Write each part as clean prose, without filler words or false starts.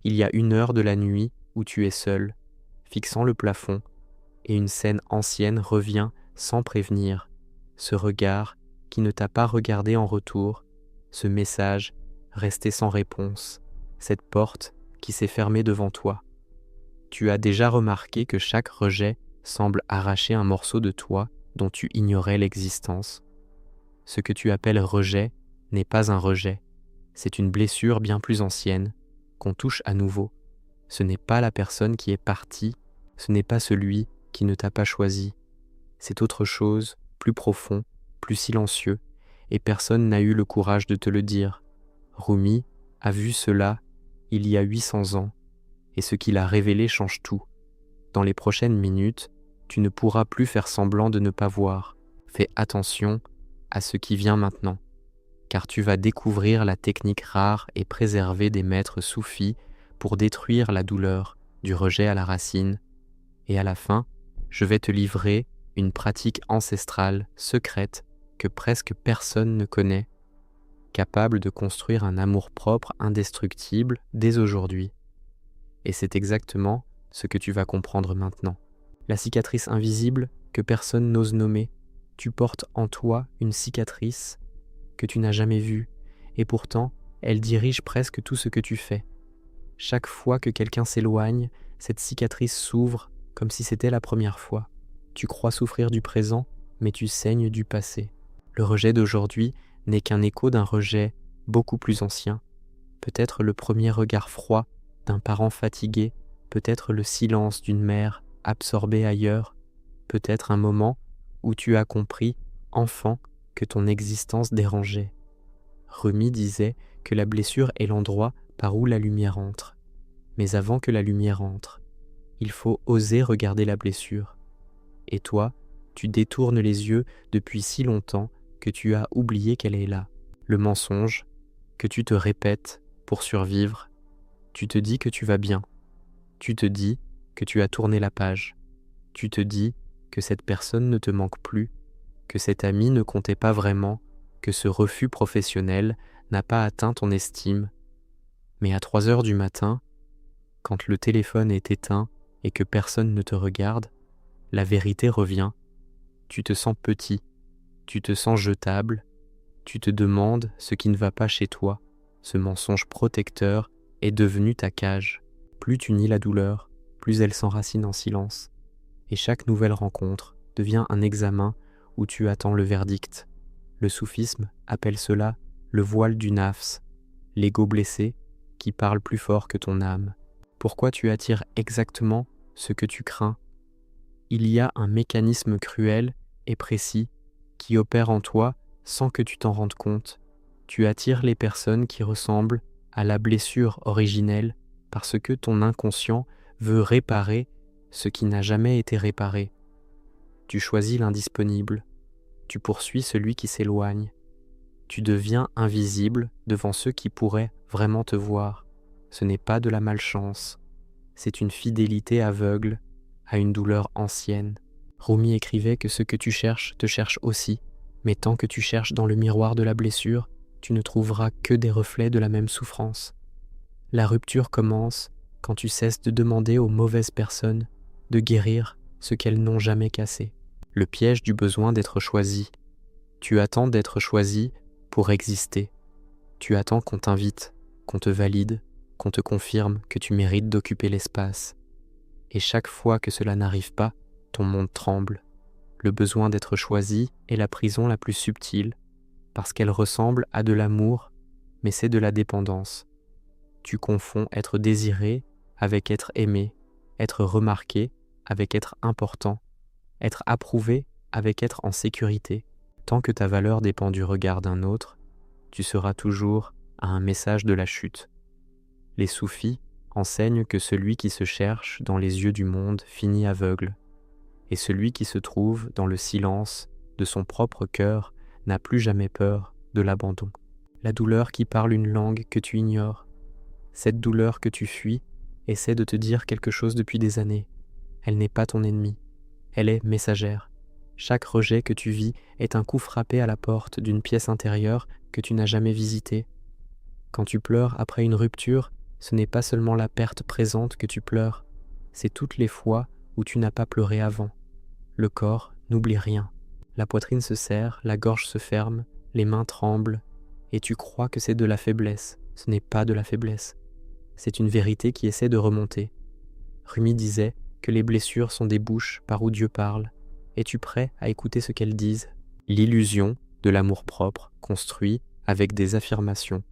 Il y a 1 heure de la nuit où tu es seul, fixant le plafond, et une scène ancienne revient sans prévenir. Ce regard qui ne t'a pas regardé en retour, ce message resté sans réponse, cette porte qui s'est fermée devant toi. Tu as déjà remarqué que chaque rejet semble arracher un morceau de toi dont tu ignorais l'existence. Ce que tu appelles rejet n'est pas un rejet, c'est une blessure bien plus ancienne qu'on touche à nouveau. Ce n'est pas la personne qui est partie, ce n'est pas celui qui ne t'a pas choisi. C'est autre chose, plus profond, plus silencieux, et personne n'a eu le courage de te le dire. Rumi a vu cela il y a 800 ans, et ce qu'il a révélé change tout. Dans les prochaines minutes, tu ne pourras plus faire semblant de ne pas voir. Fais attention à ce qui vient maintenant, car tu vas découvrir la technique rare et préservée des maîtres soufis pour détruire la douleur du rejet à la racine. Et à la fin, je vais te livrer une pratique ancestrale, secrète, que presque personne ne connaît, capable de construire un amour-propre indestructible dès aujourd'hui. Et c'est exactement ce que tu vas comprendre maintenant. La cicatrice invisible que personne n'ose nommer. Tu portes en toi une cicatrice que tu n'as jamais vue, et pourtant, elle dirige presque tout ce que tu fais. Chaque fois que quelqu'un s'éloigne, cette cicatrice s'ouvre comme si c'était la première fois. Tu crois souffrir du présent, mais tu saignes du passé. Le rejet d'aujourd'hui n'est qu'un écho d'un rejet beaucoup plus ancien. Peut-être le premier regard froid d'un parent fatigué, peut-être le silence d'une mère absorbée ailleurs, peut-être un moment où tu as compris, enfant, que ton existence dérangeait. Rumi disait que la blessure est l'endroit par où la lumière entre. Mais avant que la lumière entre, il faut oser regarder la blessure. Et toi, tu détournes les yeux depuis si longtemps que tu as oublié qu'elle est là. Le mensonge que tu te répètes pour survivre. Tu te dis que tu vas bien. Tu te dis que tu as tourné la page. Tu te dis que cette personne ne te manque plus, que cet ami ne comptait pas vraiment, que ce refus professionnel n'a pas atteint ton estime. Mais à 3 heures du matin, quand le téléphone est éteint et que personne ne te regarde, la vérité revient. Tu te sens petit, tu te sens jetable, tu te demandes ce qui ne va pas chez toi. Ce mensonge protecteur est devenu ta cage. Plus tu nies la douleur, plus elle s'enracine en silence. Et chaque nouvelle rencontre devient un examen où tu attends le verdict. Le soufisme appelle cela le voile du nafs, l'ego blessé qui parle plus fort que ton âme. Pourquoi tu attires exactement ce que tu crains? Il y a un mécanisme cruel et précis qui opère en toi sans que tu t'en rendes compte. Tu attires les personnes qui ressemblent à la blessure originelle parce que ton inconscient veut réparer ce qui n'a jamais été réparé. Tu choisis l'indisponible, tu poursuis celui qui s'éloigne, tu deviens invisible devant ceux qui pourraient vraiment te voir. Ce n'est pas de la malchance, c'est une fidélité aveugle à une douleur ancienne. Rumi écrivait que ce que tu cherches te cherche aussi, mais tant que tu cherches dans le miroir de la blessure, tu ne trouveras que des reflets de la même souffrance. La rupture commence quand tu cesses de demander aux mauvaises personnes de guérir ce qu'elles n'ont jamais cassé. Le piège du besoin d'être choisi. Tu attends d'être choisi pour exister. Tu attends qu'on t'invite, qu'on te valide, qu'on te confirme que tu mérites d'occuper l'espace. Et chaque fois que cela n'arrive pas, ton monde tremble. Le besoin d'être choisi est la prison la plus subtile, parce qu'elle ressemble à de l'amour, mais c'est de la dépendance. Tu confonds être désiré avec être aimé, être remarqué avec être important, être approuvé avec être en sécurité. Tant que ta valeur dépend du regard d'un autre, tu seras toujours à un message de la chute. Les soufis enseignent que celui qui se cherche dans les yeux du monde finit aveugle, et celui qui se trouve dans le silence de son propre cœur n'a plus jamais peur de l'abandon. La douleur qui parle une langue que tu ignores, cette douleur que tu fuis, essaie de te dire quelque chose depuis des années. Elle n'est pas ton ennemi, elle est messagère. Chaque rejet que tu vis est un coup frappé à la porte d'une pièce intérieure que tu n'as jamais visitée. Quand tu pleures après une rupture, Ce n'est pas seulement la perte présente que tu pleures, c'est toutes les fois où tu n'as pas pleuré avant. Le corps n'oublie rien. La poitrine se serre, la gorge se ferme, les mains tremblent, et tu crois que c'est de la faiblesse. Ce n'est pas de la faiblesse. C'est une vérité qui essaie de remonter. Rumi disait que les blessures sont des bouches par où Dieu parle. Es-tu prêt à écouter ce qu'elles disent? L'illusion de l'amour-propre construit avec des affirmations.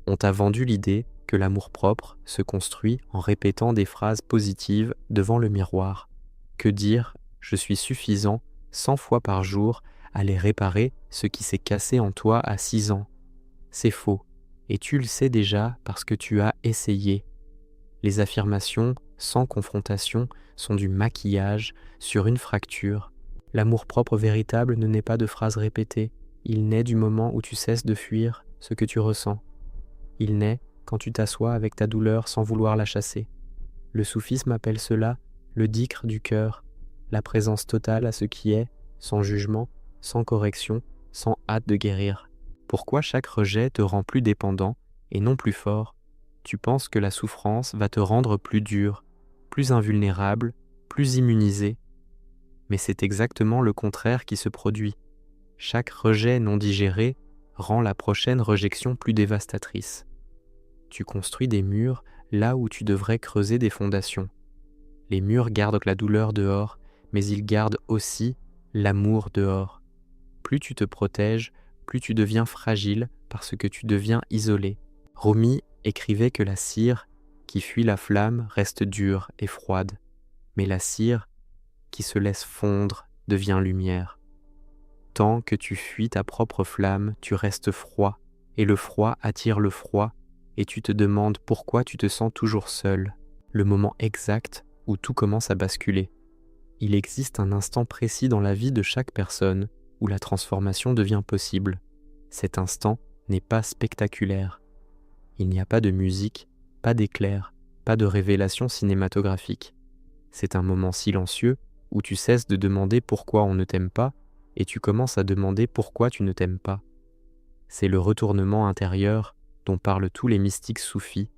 On t'a vendu l'idée que l'amour-propre se construit en répétant des phrases positives devant le miroir. Que dire « je suis suffisant » 100 fois par jour aller réparer ce qui s'est cassé en toi à 6 ans. C'est faux, et tu le sais déjà parce que tu as essayé. Les affirmations sans confrontation sont du maquillage sur une fracture. L'amour-propre véritable ne naît pas de phrases répétées, il naît du moment où tu cesses de fuir ce que tu ressens. Il naît quand tu t'assois avec ta douleur sans vouloir la chasser. Le soufisme appelle cela le dhikr du cœur, la présence totale à ce qui est, sans jugement, sans correction, sans hâte de guérir. Pourquoi chaque rejet te rend plus dépendant et non plus fort? Tu penses que la souffrance va te rendre plus dur, plus invulnérable, plus immunisé. Mais c'est exactement le contraire qui se produit. Chaque rejet non digéré rend la prochaine rejection plus dévastatrice. Tu construis des murs là où tu devrais creuser des fondations. Les murs gardent la douleur dehors, mais ils gardent aussi l'amour dehors. Plus tu te protèges, plus tu deviens fragile parce que tu deviens isolé. Rumi écrivait que la cire qui fuit la flamme reste dure et froide, mais la cire qui se laisse fondre devient lumière. Tant que tu fuis ta propre flamme, tu restes froid, et le froid attire le froid, et tu te demandes pourquoi tu te sens toujours seul, le moment exact où tout commence à basculer. Il existe un instant précis dans la vie de chaque personne où la transformation devient possible. Cet instant n'est pas spectaculaire. Il n'y a pas de musique, pas d'éclair, pas de révélation cinématographique. C'est un moment silencieux où tu cesses de demander pourquoi on ne t'aime pas et tu commences à demander pourquoi tu ne t'aimes pas. C'est le retournement intérieur dont parlent tous les mystiques soufis,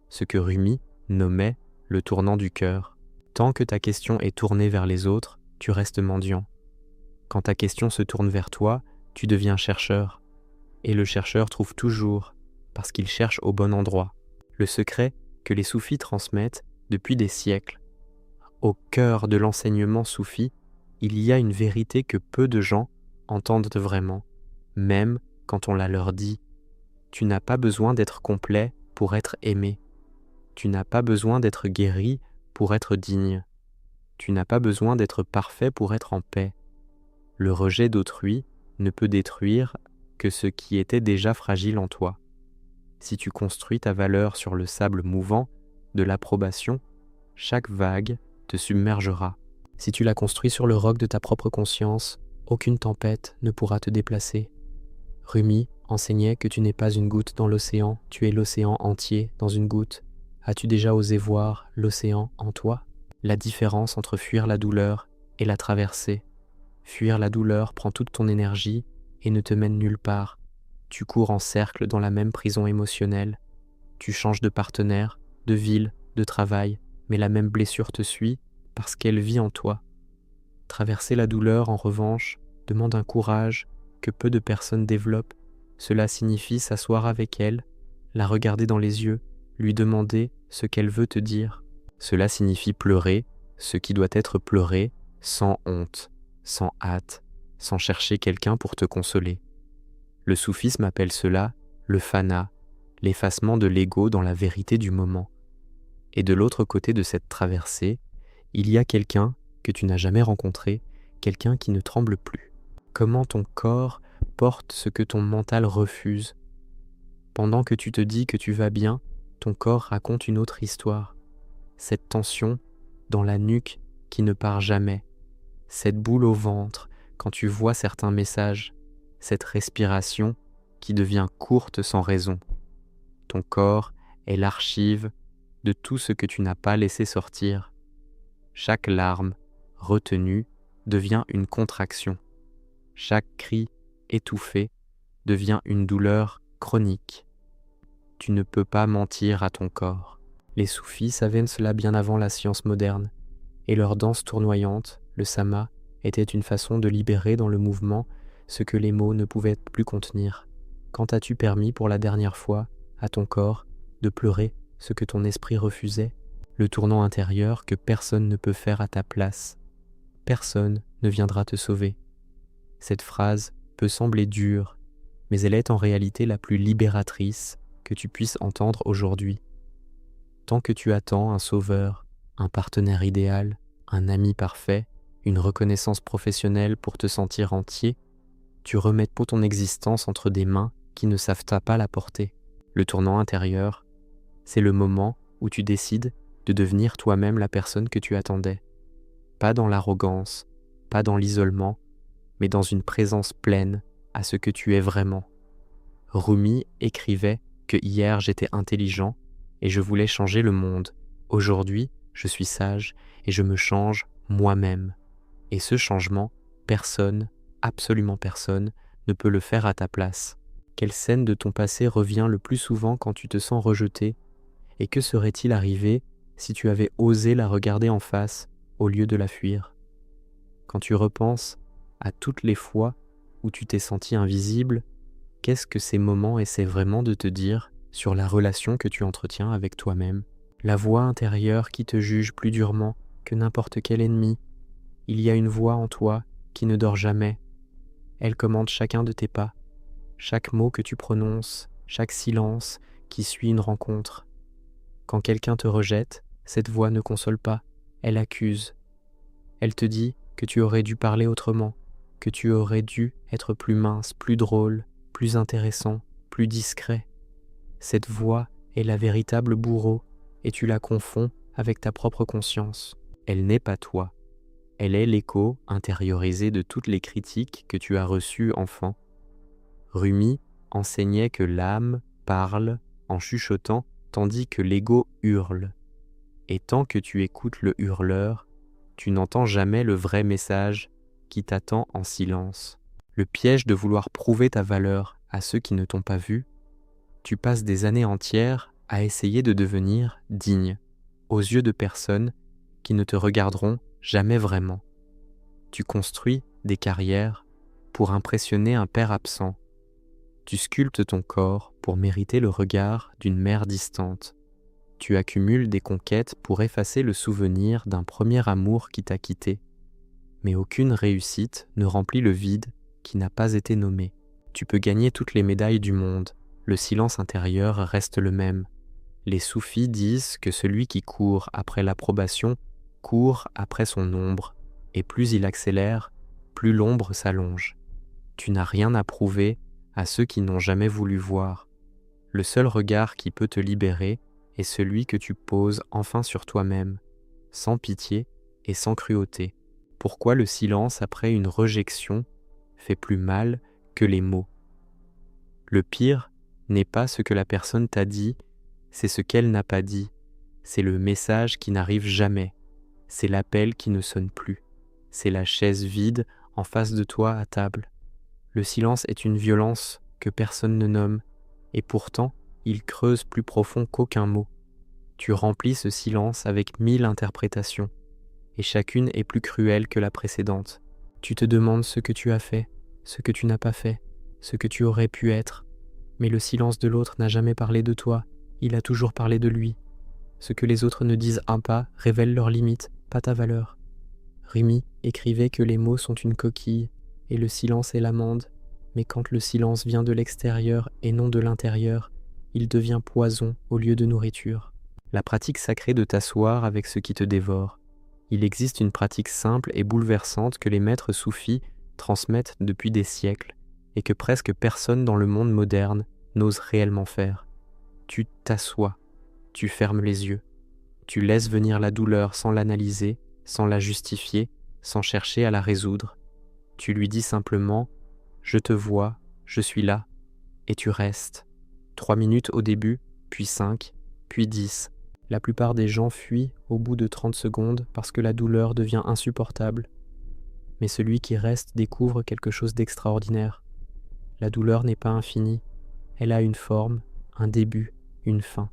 ce que Rumi nommait le tournant du cœur. Tant que ta question est tournée vers les autres, tu restes mendiant. Quand ta question se tourne vers toi, tu deviens chercheur. Et le chercheur trouve toujours, parce qu'il cherche au bon endroit. Le secret que les soufis transmettent depuis des siècles. Au cœur de l'enseignement soufi, il y a une vérité que peu de gens entendent vraiment, même quand on la leur dit. Tu n'as pas besoin d'être complet pour être aimé. Tu n'as pas besoin d'être guéri pour être digne. Tu n'as pas besoin d'être parfait pour être en paix. Le rejet d'autrui ne peut détruire que ce qui était déjà fragile en toi. Si tu construis ta valeur sur le sable mouvant de l'approbation, chaque vague te submergera. Si tu la construis sur le roc de ta propre conscience, aucune tempête ne pourra te déplacer. Rumi enseignait que tu n'es pas une goutte dans l'océan, tu es l'océan entier dans une goutte. As-tu déjà osé voir l'océan en toi? La différence entre fuir la douleur et la traverser. Fuir la douleur prend toute ton énergie et ne te mène nulle part. Tu cours en cercle dans la même prison émotionnelle. Tu changes de partenaire, de ville, de travail, mais la même blessure te suit parce qu'elle vit en toi. Traverser la douleur, en revanche, demande un courage que peu de personnes développent. Cela signifie s'asseoir avec elle, la regarder dans les yeux, lui demander ce qu'elle veut te dire. Cela signifie pleurer ce qui doit être pleuré, sans honte, sans hâte, sans chercher quelqu'un pour te consoler. Le soufisme appelle cela le fana, l'effacement de l'ego dans la vérité du moment. Et de l'autre côté de cette traversée, il y a quelqu'un que tu n'as jamais rencontré, quelqu'un qui ne tremble plus. Comment ton corps porte ce que ton mental refuse. Pendant que tu te dis que tu vas bien, ton corps raconte une autre histoire. Cette tension dans la nuque qui ne part jamais, cette boule au ventre quand tu vois certains messages, cette respiration qui devient courte sans raison. Ton corps est l'archive de tout ce que tu n'as pas laissé sortir. Chaque larme retenue devient une contraction. Chaque cri étouffé devient une douleur chronique. Tu ne peux pas mentir à ton corps. Les soufis savaient cela bien avant la science moderne, et leur danse tournoyante, le sama, était une façon de libérer dans le mouvement ce que les mots ne pouvaient plus contenir. Quand as-tu permis pour la dernière fois à ton corps de pleurer ce que ton esprit refusait, le tournant intérieur que personne ne peut faire à ta place? Personne ne viendra te sauver. Cette phrase peut sembler dure, mais elle est en réalité la plus libératrice que tu puisses entendre aujourd'hui. Tant que tu attends un sauveur, un partenaire idéal, un ami parfait, une reconnaissance professionnelle pour te sentir entier, tu remets pour ton existence entre des mains qui ne savent pas la porter. Le tournant intérieur, c'est le moment où tu décides de devenir toi-même la personne que tu attendais. Pas dans l'arrogance, pas dans l'isolement, mais dans une présence pleine à ce que tu es vraiment. Rumi écrivait que hier j'étais intelligent et je voulais changer le monde. Aujourd'hui, je suis sage et je me change moi-même. Et ce changement, personne, absolument personne, ne peut le faire à ta place. Quelle scène de ton passé revient le plus souvent quand tu te sens rejeté? Et que serait-il arrivé si tu avais osé la regarder en face au lieu de la fuir? Quand tu repenses à toutes les fois où tu t'es senti invisible, qu'est-ce que ces moments essaient vraiment de te dire sur la relation que tu entretiens avec toi-même? La voix intérieure qui te juge plus durement que n'importe quel ennemi. Il y a une voix en toi qui ne dort jamais. Elle commande chacun de tes pas, chaque mot que tu prononces, chaque silence qui suit une rencontre. Quand quelqu'un te rejette, cette voix ne console pas, elle accuse. Elle te dit que tu aurais dû parler autrement, que tu aurais dû être plus mince, plus drôle, plus intéressant, plus discret. Cette voix est la véritable bourreau et tu la confonds avec ta propre conscience. Elle n'est pas toi. Elle est l'écho intériorisé de toutes les critiques que tu as reçues enfant. Rumi enseignait que l'âme parle en chuchotant tandis que l'ego hurle. Et tant que tu écoutes le hurleur, tu n'entends jamais le vrai message qui t'attend en silence. Le piège de vouloir prouver ta valeur à ceux qui ne t'ont pas vu, tu passes des années entières à essayer de devenir digne aux yeux de personnes qui ne te regarderont jamais vraiment. Tu construis des carrières pour impressionner un père absent. Tu sculptes ton corps pour mériter le regard d'une mère distante. Tu accumules des conquêtes pour effacer le souvenir d'un premier amour qui t'a quitté. Mais aucune réussite ne remplit le vide qui n'a pas été nommé. Tu peux gagner toutes les médailles du monde, le silence intérieur reste le même. Les soufis disent que celui qui court après l'approbation court après son ombre, et plus il accélère, plus l'ombre s'allonge. Tu n'as rien à prouver à ceux qui n'ont jamais voulu voir. Le seul regard qui peut te libérer est celui que tu poses enfin sur toi-même, sans pitié et sans cruauté. Pourquoi le silence après une rejection fait plus mal que les mots? Le pire n'est pas ce que la personne t'a dit, c'est ce qu'elle n'a pas dit. C'est le message qui n'arrive jamais. C'est l'appel qui ne sonne plus. C'est la chaise vide en face de toi à table. Le silence est une violence que personne ne nomme, et pourtant, il creuse plus profond qu'aucun mot. Tu remplis ce silence avec 1000 interprétations, et chacune est plus cruelle que la précédente. Tu te demandes ce que tu as fait, ce que tu n'as pas fait, ce que tu aurais pu être. Mais le silence de l'autre n'a jamais parlé de toi, il a toujours parlé de lui. Ce que les autres ne disent pas révèle leurs limites, pas ta valeur. Rumi écrivait que les mots sont une coquille, et le silence est l'amande, mais quand le silence vient de l'extérieur et non de l'intérieur, il devient poison au lieu de nourriture. La pratique sacrée de t'asseoir avec ce qui te dévore. Il existe une pratique simple et bouleversante que les maîtres soufis transmettent depuis des siècles et que presque personne dans le monde moderne n'ose réellement faire. Tu t'assois, tu fermes les yeux, tu laisses venir la douleur sans l'analyser, sans la justifier, sans chercher à la résoudre. Tu lui dis simplement « Je te vois, je suis là » et tu restes. 3 minutes au début, puis 5, puis 10. La plupart des gens fuient au bout de 30 secondes parce que la douleur devient insupportable. Mais celui qui reste découvre quelque chose d'extraordinaire. La douleur n'est pas infinie, elle a une forme, un début, une fin.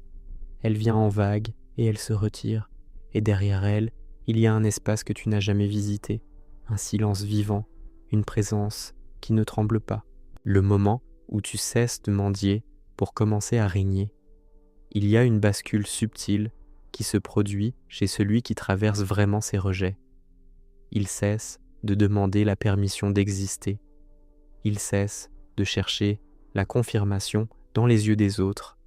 Elle vient en vague et elle se retire, et derrière elle, il y a un espace que tu n'as jamais visité, un silence vivant, une présence qui ne tremble pas. Le moment où tu cesses de mendier pour commencer à régner. Il y a une bascule subtile qui se produit chez celui qui traverse vraiment ses rejets. Il cesse de demander la permission d'exister. Il cesse de chercher la confirmation dans les yeux des autres.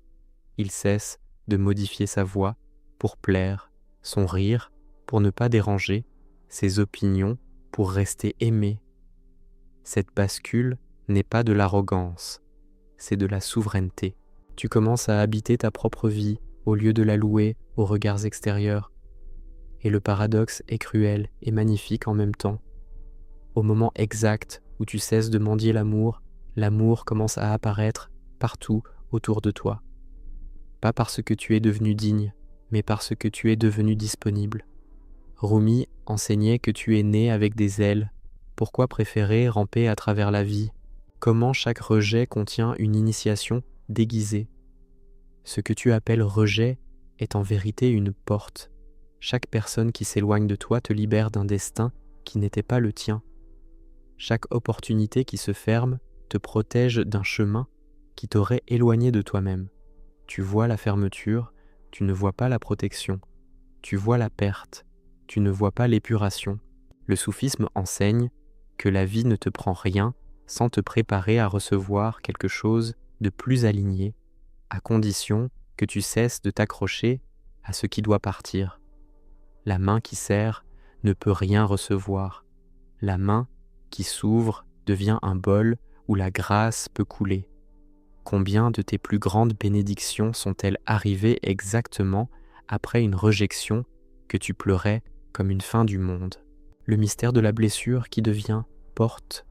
Il cesse de modifier sa voix pour plaire, son rire pour ne pas déranger, ses opinions pour rester aimé. Cette bascule n'est pas de l'arrogance, c'est de la souveraineté. Tu commences à habiter ta propre vie au lieu de la louer aux regards extérieurs. Et le paradoxe est cruel et magnifique en même temps. Au moment exact où tu cesses de mendier l'amour, l'amour commence à apparaître partout autour de toi. Pas parce que tu es devenu digne, mais parce que tu es devenu disponible. Rumi enseignait que tu es né avec des ailes. Pourquoi préférer ramper à travers la vie? Comment chaque rejet contient une initiation déguisée? Ce que tu appelles rejet est en vérité une porte. Chaque personne qui s'éloigne de toi te libère d'un destin qui n'était pas le tien. Chaque opportunité qui se ferme te protège d'un chemin qui t'aurait éloigné de toi-même. Tu vois la fermeture, tu ne vois pas la protection. Tu vois la perte, tu ne vois pas l'épuration. Le soufisme enseigne que la vie ne te prend rien sans te préparer à recevoir quelque chose de plus aligné, à condition que tu cesses de t'accrocher à ce qui doit partir. La main qui serre ne peut rien recevoir. La main qui s'ouvre devient un bol où la grâce peut couler. Combien de tes plus grandes bénédictions sont-elles arrivées exactement après une rejection que tu pleurais comme une fin du monde? Le mystère de la blessure qui devient porte.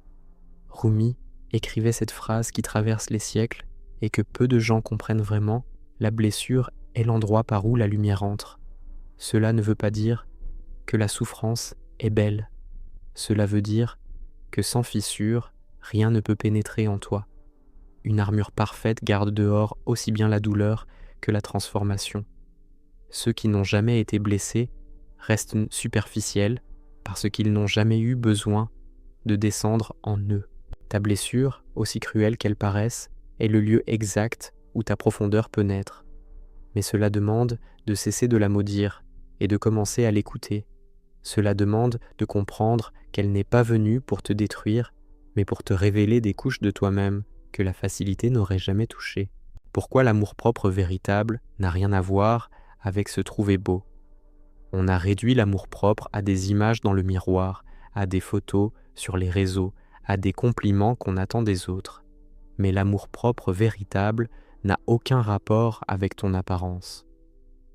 Rumi écrivait cette phrase qui traverse les siècles et que peu de gens comprennent vraiment. La blessure est l'endroit par où la lumière entre. Cela ne veut pas dire que la souffrance est belle. Cela veut dire que sans fissure, rien ne peut pénétrer en toi. Une armure parfaite garde dehors aussi bien la douleur que la transformation. Ceux qui n'ont jamais été blessés restent superficiels parce qu'ils n'ont jamais eu besoin de descendre en eux. Ta blessure, aussi cruelle qu'elle paraisse, est le lieu exact où ta profondeur peut naître. Mais cela demande de cesser de la maudire et de commencer à l'écouter. Cela demande de comprendre qu'elle n'est pas venue pour te détruire, mais pour te révéler des couches de toi-même que la facilité n'aurait jamais touchées. Pourquoi l'amour-propre véritable n'a rien à voir avec se trouver beau? On a réduit l'amour-propre à des images dans le miroir, à des photos sur les réseaux, à des compliments qu'on attend des autres. Mais l'amour-propre véritable n'a aucun rapport avec ton apparence.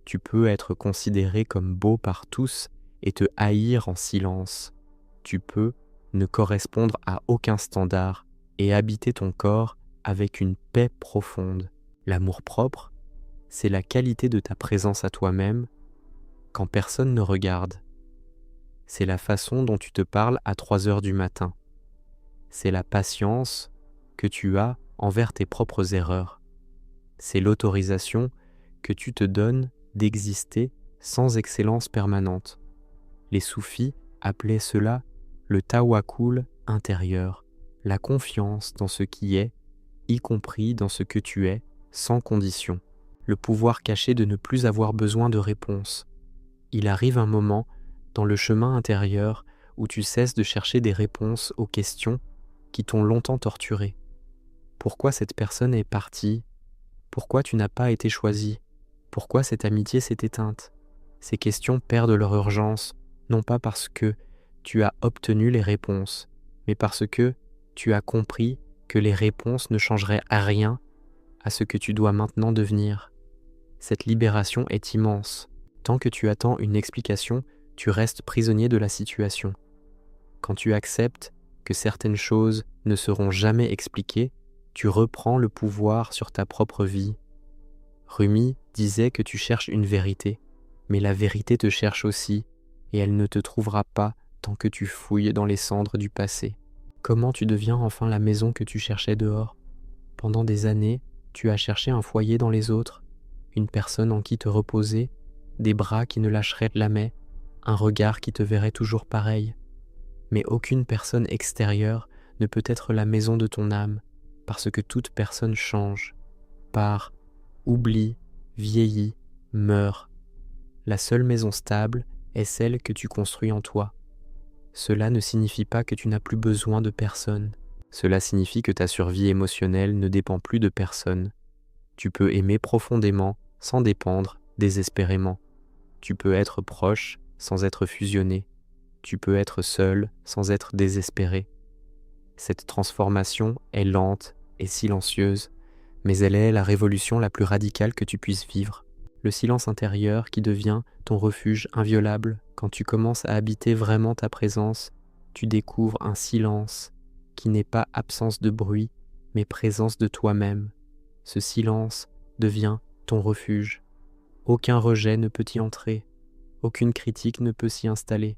Tu peux être considéré comme beau par tous et te haïr en silence. Tu peux ne correspondre à aucun standard et habiter ton corps avec une paix profonde. L'amour-propre, c'est la qualité de ta présence à toi-même quand personne ne regarde. C'est la façon dont tu te parles à 3 heures du matin. C'est la patience que tu as envers tes propres erreurs. C'est l'autorisation que tu te donnes d'exister sans excellence permanente. Les soufis appelaient cela le tawakkul intérieur, la confiance dans ce qui est, y compris dans ce que tu es, sans condition. Le pouvoir caché de ne plus avoir besoin de réponse. Il arrive un moment dans le chemin intérieur où tu cesses de chercher des réponses aux questions qui t'ont longtemps torturé. Pourquoi cette personne est partie? Pourquoi tu n'as pas été choisi? Pourquoi cette amitié s'est éteinte? Ces questions perdent leur urgence, non pas parce que tu as obtenu les réponses, mais parce que tu as compris que les réponses ne changeraient à rien à ce que tu dois maintenant devenir. Cette libération est immense. Tant que tu attends une explication, tu restes prisonnier de la situation. Quand tu acceptes que certaines choses ne seront jamais expliquées, tu reprends le pouvoir sur ta propre vie. Rumi disait que tu cherches une vérité, mais la vérité te cherche aussi, et elle ne te trouvera pas tant que tu fouilles dans les cendres du passé. Comment tu deviens enfin la maison que tu cherchais dehors? Pendant des années, tu as cherché un foyer dans les autres. une personne en qui te reposer, des bras qui ne lâcheraient jamais, un regard qui te verrait toujours pareil. Mais aucune personne extérieure ne peut être la maison de ton âme, parce que toute personne change, part, oublie, vieillit, meurt. La seule maison stable est celle que tu construis en toi. Cela ne signifie pas que tu n'as plus besoin de personne. Cela signifie que ta survie émotionnelle ne dépend plus de personne. Tu peux aimer profondément sans dépendre désespérément. Tu peux être proche sans être fusionné. Tu peux être seul sans être désespéré. Cette transformation est lente et silencieuse, mais elle est la révolution la plus radicale que tu puisses vivre. Le silence intérieur qui devient ton refuge inviolable. Quand tu commences à habiter vraiment ta présence, tu découvres un silence qui n'est pas absence de bruit, mais présence de toi-même. Ce silence devient ton refuge. Aucun rejet ne peut y entrer, aucune critique ne peut s'y installer,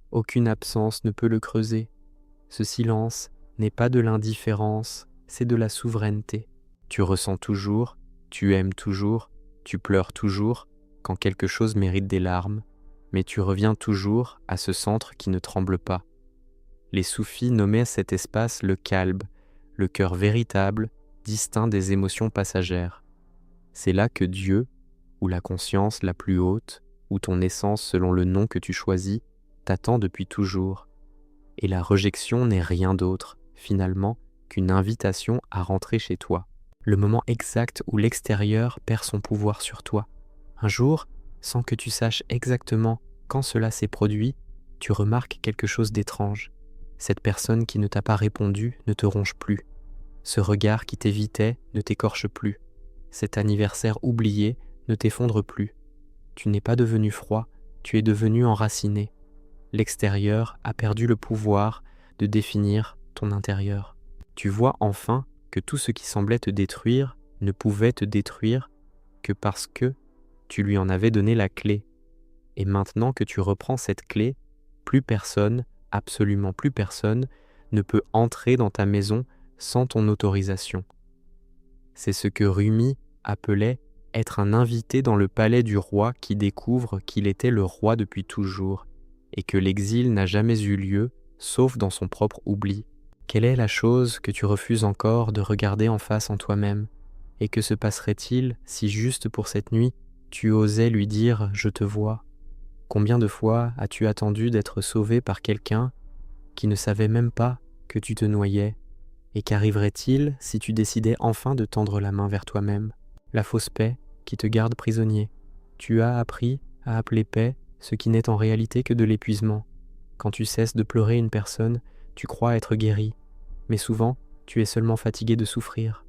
aucune absence ne peut le creuser. Ce silence n'est pas de l'indifférence, c'est de la souveraineté. Tu ressens toujours, tu aimes toujours, tu pleures toujours quand quelque chose mérite des larmes, mais tu reviens toujours à ce centre qui ne tremble pas. Les soufis nommaient cet espace le kalb, le cœur véritable, distinct des émotions passagères. C'est là que Dieu, ou la conscience la plus haute, ou ton essence selon le nom que tu choisis, t'attend depuis toujours. Et la rejection n'est rien d'autre, finalement, qu'une invitation à rentrer chez toi. Le moment exact où l'extérieur perd son pouvoir sur toi. Un jour, sans que tu saches exactement quand cela s'est produit, tu remarques quelque chose d'étrange. Cette personne qui ne t'a pas répondu ne te ronge plus. Ce regard qui t'évitait ne t'écorche plus. Cet anniversaire oublié ne t'effondre plus. Tu n'es pas devenu froid, tu es devenu enraciné. L'extérieur a perdu le pouvoir de définir ton intérieur. Tu vois enfin que tout ce qui semblait te détruire ne pouvait te détruire que parce que tu lui en avais donné la clé. Et maintenant que tu reprends cette clé, plus personne, absolument plus personne, ne peut entrer dans ta maison sans ton autorisation. C'est ce que Rumi appelait être un invité dans le palais du roi qui découvre qu'il était le roi depuis toujours et que l'exil n'a jamais eu lieu sauf dans son propre oubli. Quelle est la chose que tu refuses encore de regarder en face en toi-même? Et que se passerait-il si juste pour cette nuit, tu osais lui dire « je te vois » ? Combien de fois as-tu attendu d'être sauvé par quelqu'un qui ne savait même pas que tu te noyais? Et qu'arriverait-il si tu décidais enfin de tendre la main vers toi-même? La fausse paix qui te garde prisonnier. Tu as appris à appeler paix ce qui n'est en réalité que de l'épuisement. Quand tu cesses de pleurer une personne, tu crois être guéri. Mais souvent, tu es seulement fatigué de souffrir.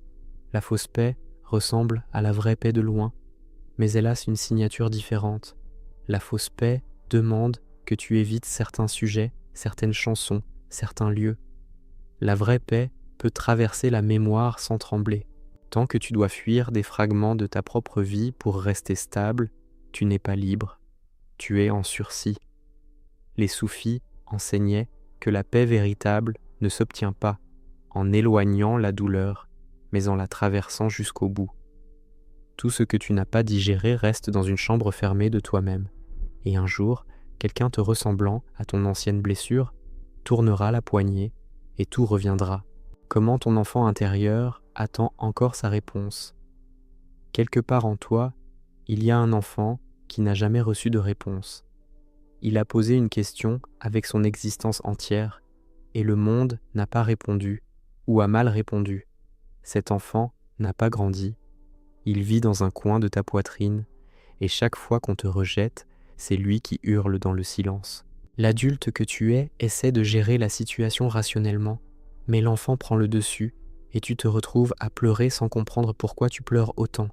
La fausse paix ressemble à la vraie paix de loin, mais elle a une signature différente. La fausse paix demande que tu évites certains sujets, certaines chansons, certains lieux. La vraie paix peut traverser la mémoire sans trembler. Tant que tu dois fuir des fragments de ta propre vie pour rester stable, tu n'es pas libre. Tu es en sursis. Les soufis enseignaient que la paix véritable ne s'obtient pas en éloignant la douleur, mais en la traversant jusqu'au bout. Tout ce que tu n'as pas digéré reste dans une chambre fermée de toi-même. Et un jour, quelqu'un te ressemblant à ton ancienne blessure tournera la poignée et tout reviendra. Comment ton enfant intérieur attend encore sa réponse. Quelque part en toi, il y a un enfant qui n'a jamais reçu de réponse. Il a posé une question avec son existence entière et le monde n'a pas répondu ou a mal répondu. Cet enfant n'a pas grandi. Il vit dans un coin de ta poitrine et chaque fois qu'on te rejette, c'est lui qui hurle dans le silence. L'adulte que tu es essaie de gérer la situation rationnellement, mais l'enfant prend le dessus et tu te retrouves à pleurer sans comprendre pourquoi tu pleures autant.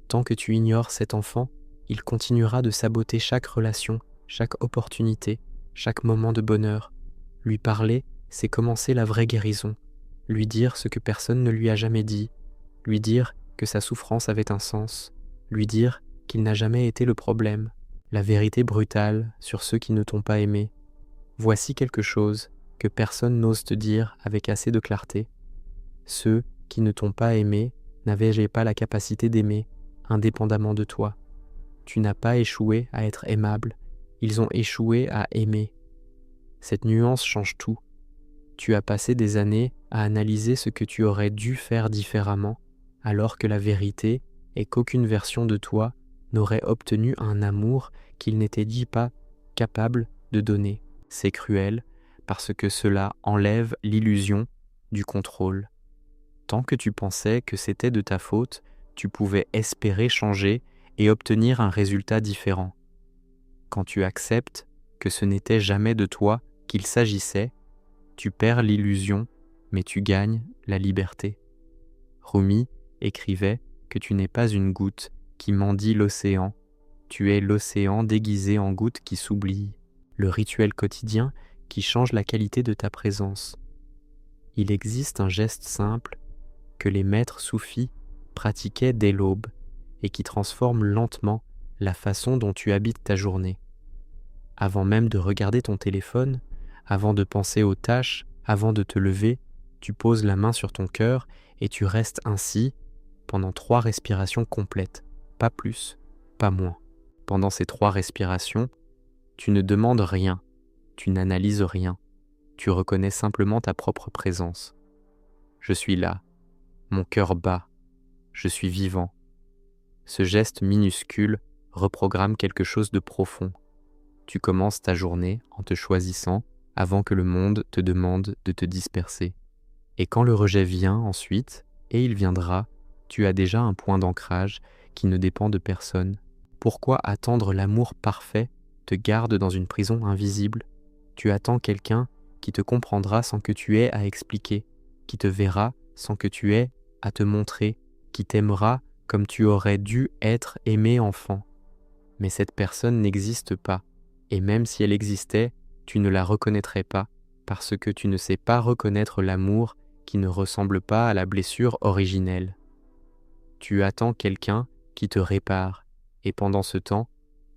Tant que tu ignores cet enfant, il continuera de saboter chaque relation, chaque opportunité, chaque moment de bonheur. Lui parler, c'est commencer la vraie guérison. Lui dire ce que personne ne lui a jamais dit. Lui dire que sa souffrance avait un sens. Lui dire qu'il n'a jamais été le problème. La vérité brutale sur ceux qui ne t'ont pas aimé. Voici quelque chose que personne n'ose te dire avec assez de clarté. Ceux qui ne t'ont pas aimé n'avaient pas la capacité d'aimer, indépendamment de toi. Tu n'as pas échoué à être aimable, ils ont échoué à aimer. Cette nuance change tout. Tu as passé des années à analyser ce que tu aurais dû faire différemment, alors que la vérité est qu'aucune version de toi n'aurait obtenu un amour qu'il n'était dit pas capable de donner. C'est cruel, parce que cela enlève l'illusion du contrôle. Tant que tu pensais que c'était de ta faute, tu pouvais espérer changer et obtenir un résultat différent. Quand tu acceptes que ce n'était jamais de toi qu'il s'agissait, tu perds l'illusion, mais tu gagnes la liberté. Rumi écrivait que tu n'es pas une goutte qui mendie l'océan, tu es l'océan déguisé en goutte qui s'oublie, le rituel quotidien qui change la qualité de ta présence. Il existe un geste simple que les maîtres soufis pratiquaient dès l'aube et qui transforme lentement la façon dont tu habites ta journée. Avant même de regarder ton téléphone, avant de penser aux tâches, avant de te lever, tu poses la main sur ton cœur et tu restes ainsi pendant 3 respirations complètes, pas plus, pas moins. Pendant ces 3 respirations, tu ne demandes rien, tu n'analyses rien, tu reconnais simplement ta propre présence. Je suis là, mon cœur bat, je suis vivant. Ce geste minuscule reprogramme quelque chose de profond. Tu commences ta journée en te choisissant avant que le monde te demande de te disperser. Et quand le rejet vient ensuite, et il viendra, tu as déjà un point d'ancrage qui ne dépend de personne. Pourquoi attendre l'amour parfait te garde dans une prison invisible? Tu attends quelqu'un qui te comprendra sans que tu aies à expliquer, qui te verra sans que tu aies à te montrer, qui t'aimera comme tu aurais dû être aimé enfant. Mais cette personne n'existe pas, et même si elle existait, tu ne la reconnaîtrais pas, parce que tu ne sais pas reconnaître l'amour qui ne ressemble pas à la blessure originelle. Tu attends quelqu'un qui te répare, et pendant ce temps,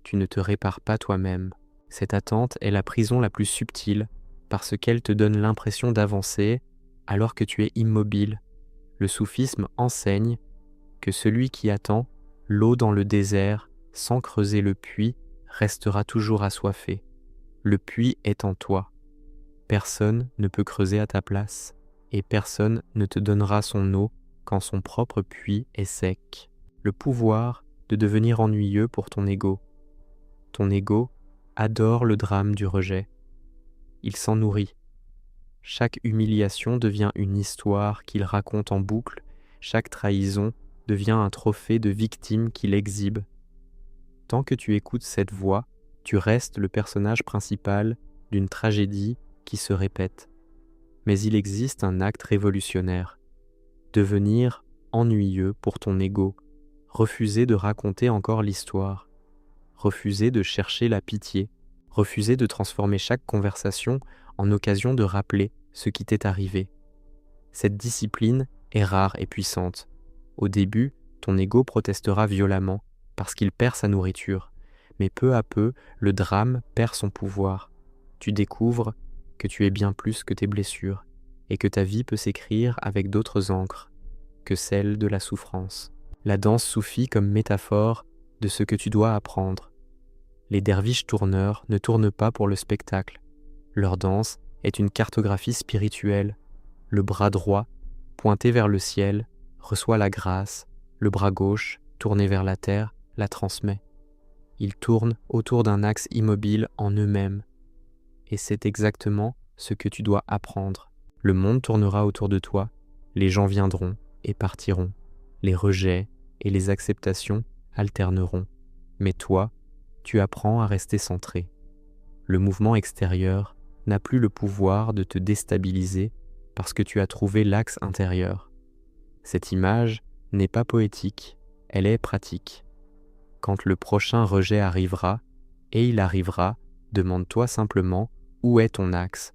tu ne te répares pas toi-même. Cette attente est la prison la plus subtile, parce qu'elle te donne l'impression d'avancer alors que tu es immobile. Le soufisme enseigne que celui qui attend l'eau dans le désert, sans creuser le puits, restera toujours assoiffé. Le puits est en toi. Personne ne peut creuser à ta place, et personne ne te donnera son eau quand son propre puits est sec. Le pouvoir de devenir ennuyeux pour ton ego. Ton ego adore le drame du rejet. Il s'en nourrit. Chaque humiliation devient une histoire qu'il raconte en boucle, chaque trahison devient un trophée de victime qu'il exhibe. Tant que tu écoutes cette voix, tu restes le personnage principal d'une tragédie qui se répète. Mais il existe un acte révolutionnaire. Devenir ennuyeux pour ton ego, refuser de raconter encore l'histoire, refuser de chercher la pitié, refuser de transformer chaque conversation en occasion de rappeler ce qui t'est arrivé. Cette discipline est rare et puissante. Au début, ton ego protestera violemment parce qu'il perd sa nourriture, mais peu à peu, le drame perd son pouvoir. Tu découvres que tu es bien plus que tes blessures et que ta vie peut s'écrire avec d'autres encres que celle de la souffrance. La danse soufie comme métaphore de ce que tu dois apprendre. Les derviches tourneurs ne tournent pas pour le spectacle. Leur danse est une cartographie spirituelle. Le bras droit, pointé vers le ciel, reçoit la grâce. Le bras gauche, tourné vers la terre, la transmet. Ils tournent autour d'un axe immobile en eux-mêmes. Et c'est exactement ce que tu dois apprendre. Le monde tournera autour de toi, les gens viendront et partiront. Les rejets et les acceptations alterneront. Mais toi, tu apprends à rester centré. Le mouvement extérieur n'a plus le pouvoir de te déstabiliser parce que tu as trouvé l'axe intérieur. Cette image n'est pas poétique, elle est pratique. Quand le prochain rejet arrivera, et il arrivera, demande-toi simplement où est ton axe.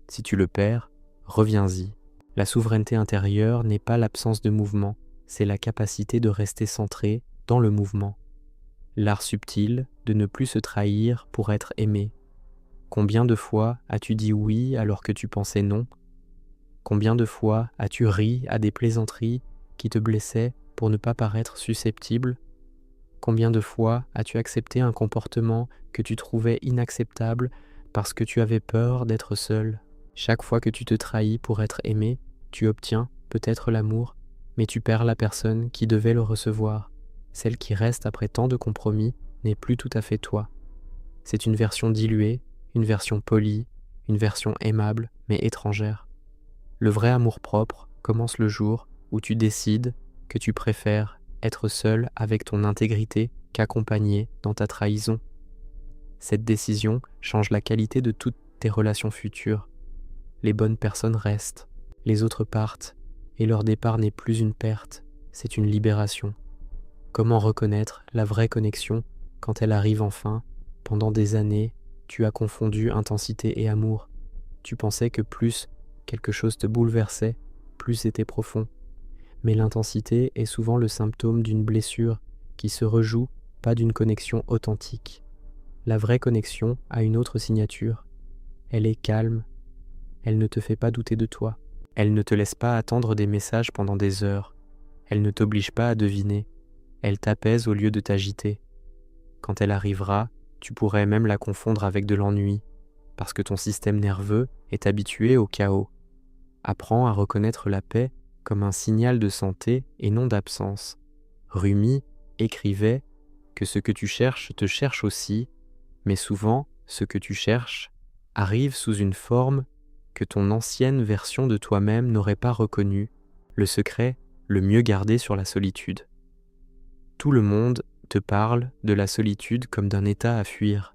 Si tu le perds, reviens-y. La souveraineté intérieure n'est pas l'absence de mouvement, c'est la capacité de rester centré dans le mouvement. L'art subtil de ne plus se trahir pour être aimé. Combien de fois as-tu dit oui alors que tu pensais non? Combien de fois as-tu ri à des plaisanteries qui te blessaient pour ne pas paraître susceptible? Combien de fois as-tu accepté un comportement que tu trouvais inacceptable parce que tu avais peur d'être seul? Chaque fois que tu te trahis pour être aimé, tu obtiens peut-être l'amour, mais tu perds la personne qui devait le recevoir. Celle qui reste après tant de compromis n'est plus tout à fait toi. C'est une version diluée, une version polie, une version aimable, mais étrangère. Le vrai amour-propre commence le jour où tu décides que tu préfères être seul avec ton intégrité qu'accompagné dans ta trahison. Cette décision change la qualité de toutes tes relations futures. Les bonnes personnes restent, les autres partent, et leur départ n'est plus une perte, c'est une libération. Comment reconnaître la vraie connexion quand elle arrive enfin? Pendant des années, tu as confondu intensité et amour. Tu pensais que plus quelque chose te bouleversait, plus c'était profond. Mais l'intensité est souvent le symptôme d'une blessure qui se rejoue, pas d'une connexion authentique. La vraie connexion a une autre signature. Elle est calme, elle ne te fait pas douter de toi. Elle ne te laisse pas attendre des messages pendant des heures. Elle ne t'oblige pas à deviner. Elle t'apaise au lieu de t'agiter. Quand elle arrivera, tu pourrais même la confondre avec de l'ennui, parce que ton système nerveux est habitué au chaos. Apprends à reconnaître la paix comme un signal de santé et non d'absence. Rumi écrivait que ce que tu cherches te cherche aussi, mais souvent ce que tu cherches arrive sous une forme que ton ancienne version de toi-même n'aurait pas reconnue, le secret le mieux gardé sur la solitude. Tout le monde te parle de la solitude comme d'un état à fuir,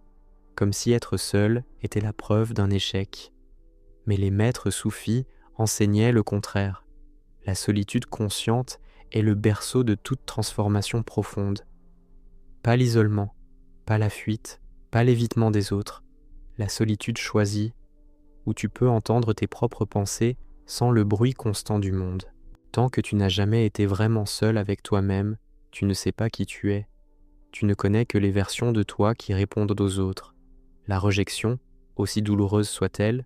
comme si être seul était la preuve d'un échec. Mais les maîtres soufis enseignaient le contraire. La solitude consciente est le berceau de toute transformation profonde. Pas l'isolement, pas la fuite, pas l'évitement des autres. La solitude choisie, où tu peux entendre tes propres pensées sans le bruit constant du monde. Tant que tu n'as jamais été vraiment seul avec toi-même, tu ne sais pas qui tu es. Tu ne connais que les versions de toi qui répondent aux autres. La rejection, aussi douloureuse soit-elle,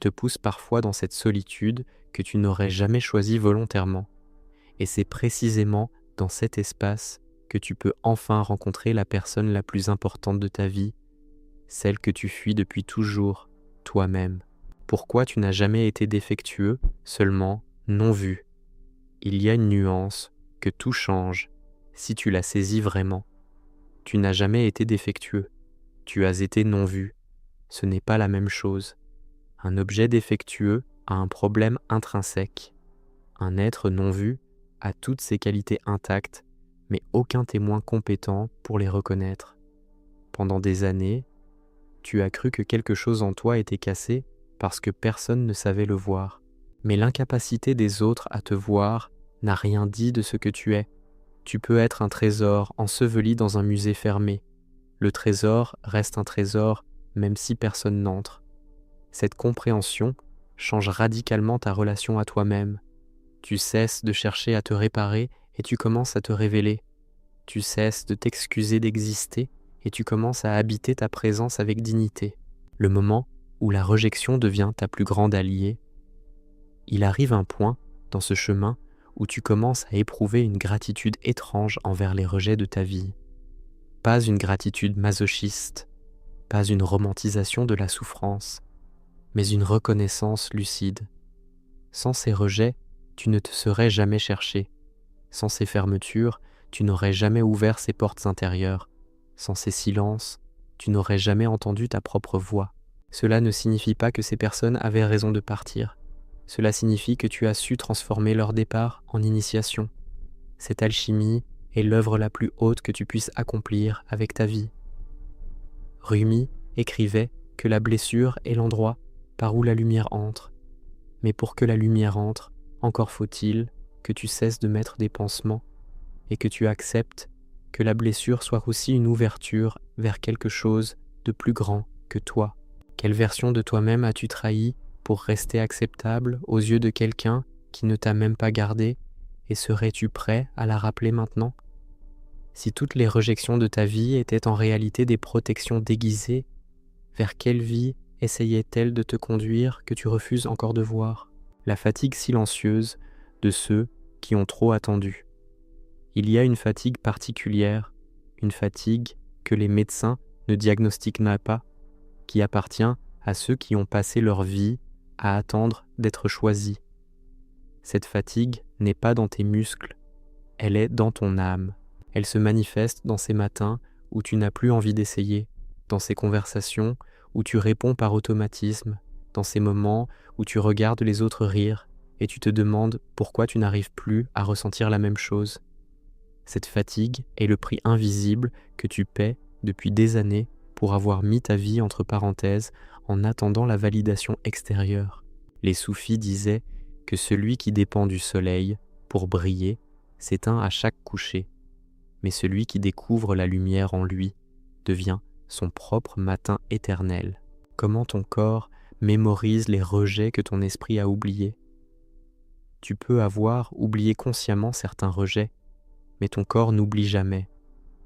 te pousse parfois dans cette solitude que tu n'aurais jamais choisie volontairement. Et c'est précisément dans cet espace que tu peux enfin rencontrer la personne la plus importante de ta vie, celle que tu fuis depuis toujours, toi-même. Pourquoi tu n'as jamais été défectueux, seulement non vu? Il y a une nuance, que tout change, si tu la saisis vraiment. Tu n'as jamais été défectueux, tu as été non vu. Ce n'est pas la même chose. Un objet défectueux a un problème intrinsèque. Un être non vu a toutes ses qualités intactes, mais aucun témoin compétent pour les reconnaître. Pendant des années, tu as cru que quelque chose en toi était cassé parce que personne ne savait le voir. Mais l'incapacité des autres à te voir n'a rien dit de ce que tu es. Tu peux être un trésor enseveli dans un musée fermé. Le trésor reste un trésor même si personne n'entre. Cette compréhension change radicalement ta relation à toi-même. Tu cesses de chercher à te réparer et tu commences à te révéler. Tu cesses de t'excuser d'exister et tu commences à habiter ta présence avec dignité. Le moment où la rejection devient ta plus grande alliée, il arrive un point dans ce chemin où tu commences à éprouver une gratitude étrange envers les rejets de ta vie. Pas une gratitude masochiste, pas une romantisation de la souffrance, mais une reconnaissance lucide. Sans ces rejets, tu ne te serais jamais cherché. Sans ces fermetures, tu n'aurais jamais ouvert ces portes intérieures. Sans ces silences, tu n'aurais jamais entendu ta propre voix. Cela ne signifie pas que ces personnes avaient raison de partir. Cela signifie que tu as su transformer leur départ en initiation. Cette alchimie est l'œuvre la plus haute que tu puisses accomplir avec ta vie. Rumi écrivait que la blessure est l'endroit par où la lumière entre. Mais pour que la lumière entre, encore faut-il que tu cesses de mettre des pansements et que tu acceptes que la blessure soit aussi une ouverture vers quelque chose de plus grand que toi. Quelle version de toi-même as-tu trahi pour rester acceptable aux yeux de quelqu'un qui ne t'a même pas gardé, et serais-tu prêt à la rappeler maintenant? Si toutes les rejections de ta vie étaient en réalité des protections déguisées, vers quelle vie essayait-elle de te conduire que tu refuses encore de voir? La fatigue silencieuse de ceux qui ont trop attendu. Il y a une fatigue particulière, une fatigue que les médecins ne diagnostiquent pas, qui appartient à ceux qui ont passé leur vie à attendre d'être choisis. Cette fatigue n'est pas dans tes muscles, elle est dans ton âme. Elle se manifeste dans ces matins où tu n'as plus envie d'essayer, dans ces conversations où tu réponds par automatisme, dans ces moments où tu regardes les autres rire et tu te demandes pourquoi tu n'arrives plus à ressentir la même chose. Cette fatigue est le prix invisible que tu paies depuis des années pour avoir mis ta vie entre parenthèses en attendant la validation extérieure. Les soufis disaient que celui qui dépend du soleil pour briller s'éteint à chaque coucher, mais celui qui découvre la lumière en lui devient son propre matin éternel. Comment ton corps mémorise les rejets que ton esprit a oubliés? Tu peux avoir oublié consciemment certains rejets, mais ton corps n'oublie jamais.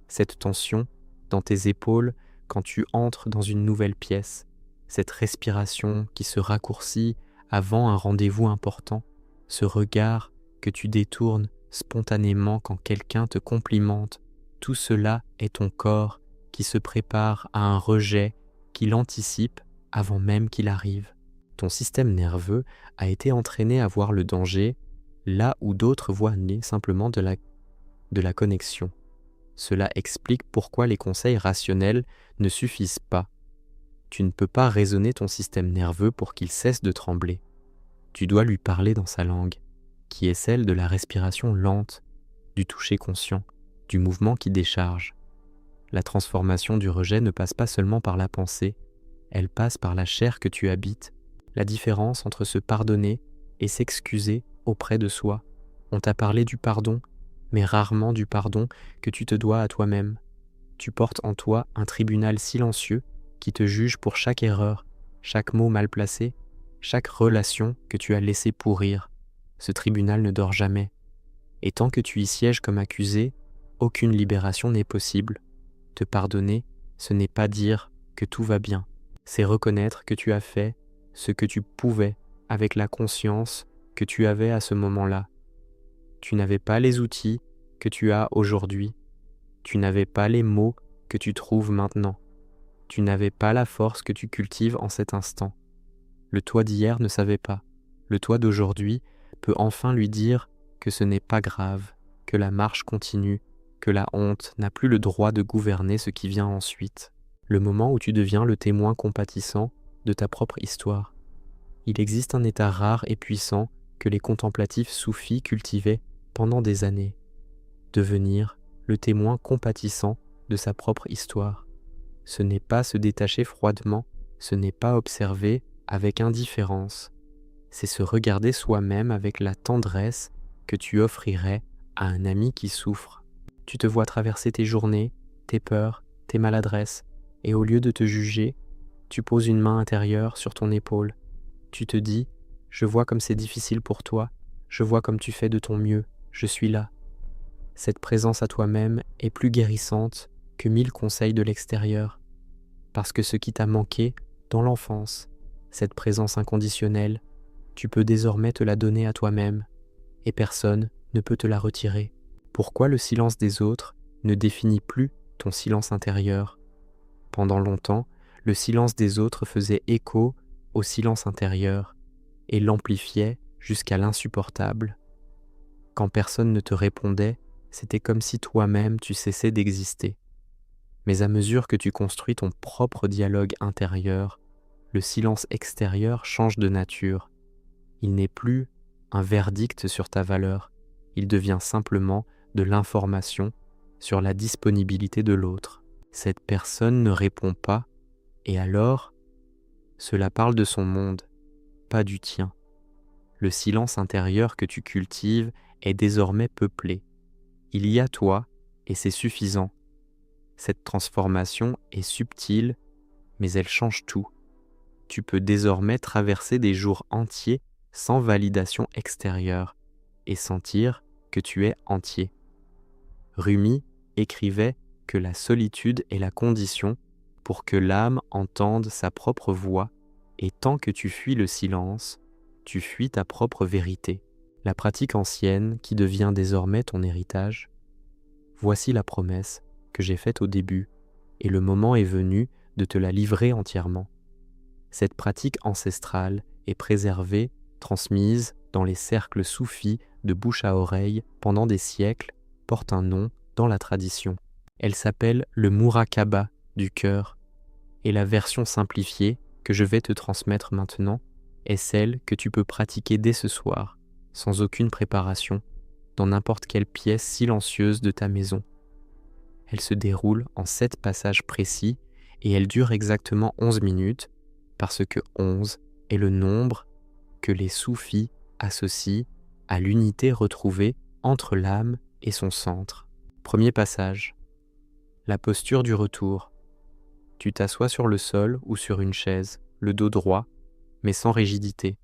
Cette tension dans tes épaules quand tu entres dans une nouvelle pièce, cette respiration qui se raccourcit avant un rendez-vous important, ce regard que tu détournes spontanément quand quelqu'un te complimente, tout cela est ton corps qui se prépare à un rejet, qui l'anticipe avant même qu'il arrive. Ton système nerveux a été entraîné à voir le danger là où d'autres voient simplement de la connexion. Cela explique pourquoi les conseils rationnels ne suffisent pas. Tu ne peux pas raisonner ton système nerveux pour qu'il cesse de trembler. Tu dois lui parler dans sa langue, qui est celle de la respiration lente, du toucher conscient, du mouvement qui décharge. La transformation du rejet ne passe pas seulement par la pensée, elle passe par la chair que tu habites. La différence entre se pardonner et s'excuser auprès de soi. On t'a parlé du pardon, mais rarement du pardon que tu te dois à toi-même. Tu portes en toi un tribunal silencieux qui te juge pour chaque erreur, chaque mot mal placé, chaque relation que tu as laissé pourrir. Ce tribunal ne dort jamais. Et tant que tu y sièges comme accusé, aucune libération n'est possible. Te pardonner, ce n'est pas dire que tout va bien. C'est reconnaître que tu as fait ce que tu pouvais avec la conscience que tu avais à ce moment-là. Tu n'avais pas les outils que tu as aujourd'hui. Tu n'avais pas les mots que tu trouves maintenant. Tu n'avais pas la force que tu cultives en cet instant. Le toi d'hier ne savait pas. Le toi d'aujourd'hui peut enfin lui dire que ce n'est pas grave, que la marche continue, que la honte n'a plus le droit de gouverner ce qui vient ensuite. Le moment où tu deviens le témoin compatissant de ta propre histoire. Il existe un état rare et puissant que les contemplatifs soufis cultivaient pendant des années. Devenir le témoin compatissant de sa propre histoire. Ce n'est pas se détacher froidement, ce n'est pas observer avec indifférence. C'est se regarder soi-même avec la tendresse que tu offrirais à un ami qui souffre. Tu te vois traverser tes journées, tes peurs, tes maladresses, et au lieu de te juger, tu poses une main intérieure sur ton épaule. Tu te dis, je vois comme c'est difficile pour toi, je vois comme tu fais de ton mieux, je suis là. Cette présence à toi-même est plus guérissante que 1000 conseils de l'extérieur, parce que ce qui t'a manqué dans l'enfance, cette présence inconditionnelle, tu peux désormais te la donner à toi-même, et personne ne peut te la retirer. Pourquoi le silence des autres ne définit plus ton silence intérieur? Pendant longtemps, le silence des autres faisait écho au silence intérieur et l'amplifiait jusqu'à l'insupportable. Quand personne ne te répondait, c'était comme si toi-même tu cessais d'exister. Mais à mesure que tu construis ton propre dialogue intérieur, le silence extérieur change de nature. Il n'est plus un verdict sur ta valeur, il devient simplement de l'information sur la disponibilité de l'autre. Cette personne ne répond pas, et alors, cela parle de son monde, pas du tien. Le silence intérieur que tu cultives est désormais peuplé. Il y a toi, et c'est suffisant. Cette transformation est subtile, mais elle change tout. Tu peux désormais traverser des jours entiers sans validation extérieure et sentir que tu es entier. Rumi écrivait que la solitude est la condition pour que l'âme entende sa propre voix, et tant que tu fuis le silence, tu fuis ta propre vérité. La pratique ancienne, qui devient désormais ton héritage, Voici la promesse que j'ai faite au début, et le moment est venu de te la livrer entièrement. Cette pratique ancestrale est préservée, transmise dans les cercles soufis de bouche à oreille pendant des siècles, porte un nom dans la tradition. Elle s'appelle le muraqaba du cœur, et la version simplifiée que je vais te transmettre maintenant est celle que tu peux pratiquer dès ce soir, sans aucune préparation, dans n'importe quelle pièce silencieuse de ta maison. Elle se déroule en 7 passages précis et elle dure exactement 11 minutes parce que 11 est le nombre que les soufis associent à l'unité retrouvée entre l'âme et son centre. Premier passage. La posture du retour. Tu t'assois sur le sol ou sur une chaise, le dos droit, mais sans rigidité.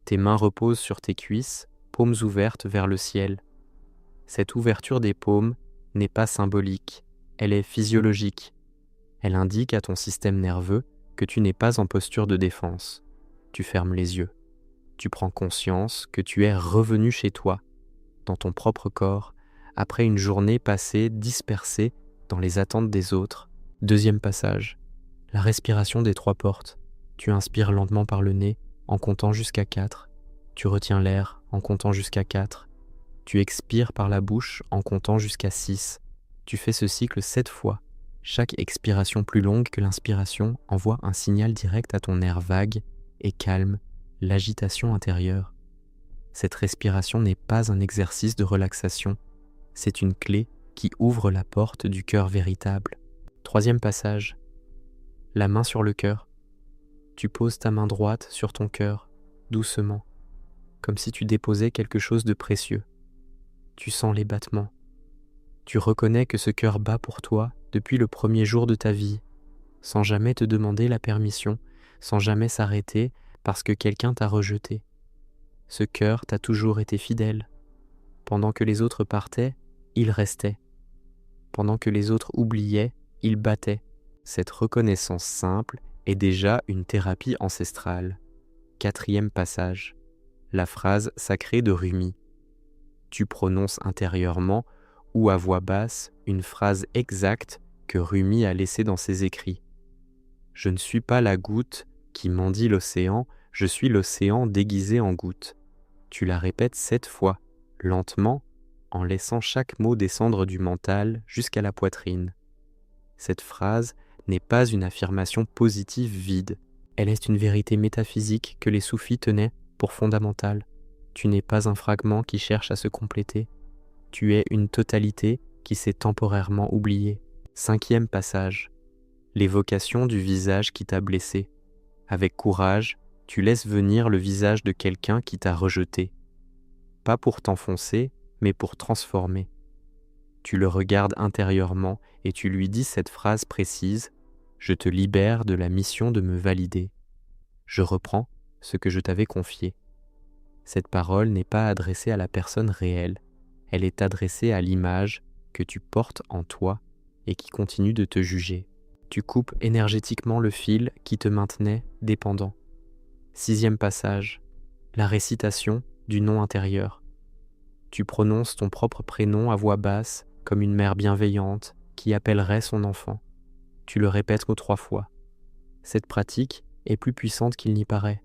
Tes mains reposent sur tes cuisses, paumes ouvertes vers le ciel. Cette ouverture des paumes n'est pas symbolique, elle est physiologique. Elle indique à ton système nerveux que tu n'es pas en posture de défense. Tu fermes les yeux. Tu prends conscience que tu es revenu chez toi, dans ton propre corps, après une journée passée dispersée dans les attentes des autres. Deuxième passage. La respiration des 3 portes. Tu inspires lentement par le nez en comptant jusqu'à 4. Tu retiens l'air en comptant jusqu'à 4. Tu expires par la bouche en comptant jusqu'à 6. Tu fais ce cycle 7 fois. Chaque expiration plus longue que l'inspiration envoie un signal direct à ton nerf vague et calme l'agitation intérieure. Cette respiration n'est pas un exercice de relaxation, c'est une clé qui ouvre la porte du cœur véritable. Troisième passage. La main sur le cœur. Tu poses ta main droite sur ton cœur, doucement, comme si tu déposais quelque chose de précieux. Tu sens les battements. Tu reconnais que ce cœur bat pour toi depuis le premier jour de ta vie, sans jamais te demander la permission, sans jamais s'arrêter parce que quelqu'un t'a rejeté. Ce cœur t'a toujours été fidèle. Pendant que les autres partaient, il restait. Pendant que les autres oubliaient, il battait. Cette reconnaissance simple est déjà une thérapie ancestrale. Quatrième passage. La phrase sacrée de Rumi. Tu prononces intérieurement ou à voix basse une phrase exacte que Rumi a laissée dans ses écrits. Je ne suis pas la goutte qui mendie l'océan, je suis l'océan déguisé en goutte. Tu la répètes 7 fois, lentement, en laissant chaque mot descendre du mental jusqu'à la poitrine. Cette phrase n'est pas une affirmation positive vide. Elle est une vérité métaphysique que les soufis tenaient pour fondamentale. Tu n'es pas un fragment qui cherche à se compléter. Tu es une totalité qui s'est temporairement oubliée. Cinquième passage. L'évocation du visage qui t'a blessé. Avec courage, tu laisses venir le visage de quelqu'un qui t'a rejeté. Pas pour t'enfoncer, mais pour transformer. Tu le regardes intérieurement et tu lui dis cette phrase précise « Je te libère de la mission de me valider. Je reprends ce que je t'avais confié. » Cette parole n'est pas adressée à la personne réelle, elle est adressée à l'image que tu portes en toi et qui continue de te juger. Tu coupes énergétiquement le fil qui te maintenait dépendant. Sixième passage, la récitation du nom intérieur. Tu prononces ton propre prénom à voix basse comme une mère bienveillante qui appellerait son enfant. Tu le répètes 3 fois. Cette pratique est plus puissante qu'il n'y paraît.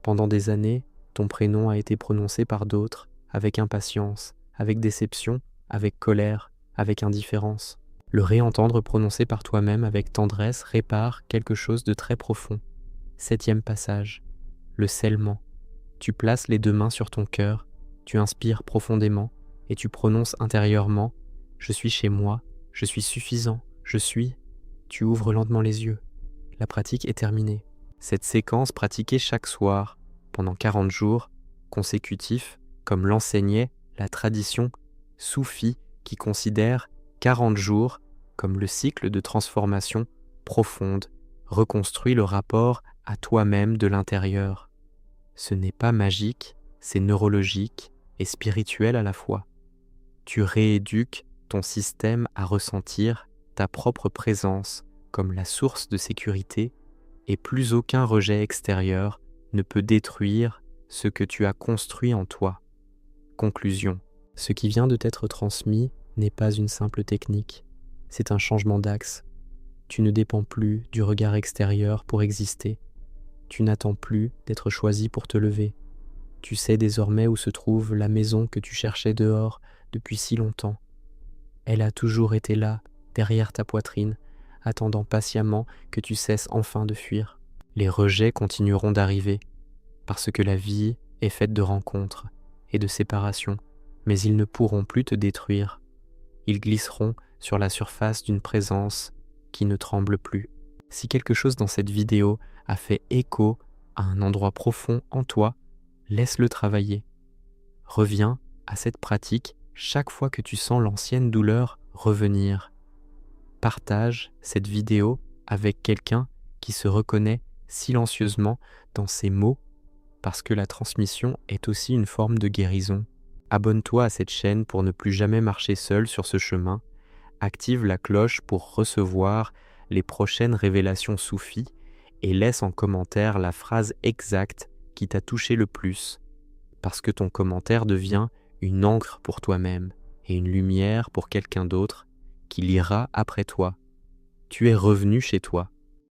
Pendant des années, ton prénom a été prononcé par d'autres avec impatience, avec déception, avec colère, avec indifférence. Le réentendre prononcé par toi-même avec tendresse répare quelque chose de très profond. Septième passage, le scellement. Tu places les 2 mains sur ton cœur, tu inspires profondément et tu prononces intérieurement « Je suis chez moi, je suis suffisant, je suis ». Tu ouvres lentement les yeux. La pratique est terminée. Cette séquence pratiquée chaque soir, pendant 40 jours, consécutifs, comme l'enseignait la tradition soufie qui considère 40 jours comme le cycle de transformation profonde, reconstruit le rapport à toi-même de l'intérieur. Ce n'est pas magique, c'est neurologique et spirituel à la fois. Tu rééduques ton système à ressentir ta propre présence comme la source de sécurité et plus aucun rejet extérieur ne peut détruire ce que tu as construit en toi. Conclusion. Ce qui vient de t'être transmis n'est pas une simple technique, c'est un changement d'axe. Tu ne dépends plus du regard extérieur pour exister. Tu n'attends plus d'être choisi pour te lever. Tu sais désormais où se trouve la maison que tu cherchais dehors depuis si longtemps. Elle a toujours été là, derrière ta poitrine, attendant patiemment que tu cesses enfin de fuir. Les rejets continueront d'arriver, parce que la vie est faite de rencontres et de séparations, mais ils ne pourront plus te détruire. Ils glisseront sur la surface d'une présence qui ne tremble plus. Si quelque chose dans cette vidéo a fait écho à un endroit profond en toi, laisse-le travailler. Reviens à cette pratique chaque fois que tu sens l'ancienne douleur revenir. Partage cette vidéo avec quelqu'un qui se reconnaît silencieusement dans ces mots, parce que la transmission est aussi une forme de guérison. Abonne-toi à cette chaîne pour ne plus jamais marcher seul sur ce chemin. Active la cloche pour recevoir les prochaines révélations soufis et laisse en commentaire la phrase exacte qui t'a touché le plus, parce que ton commentaire devient une encre pour toi-même et une lumière pour quelqu'un d'autre qui lira après toi. Tu es revenu chez toi.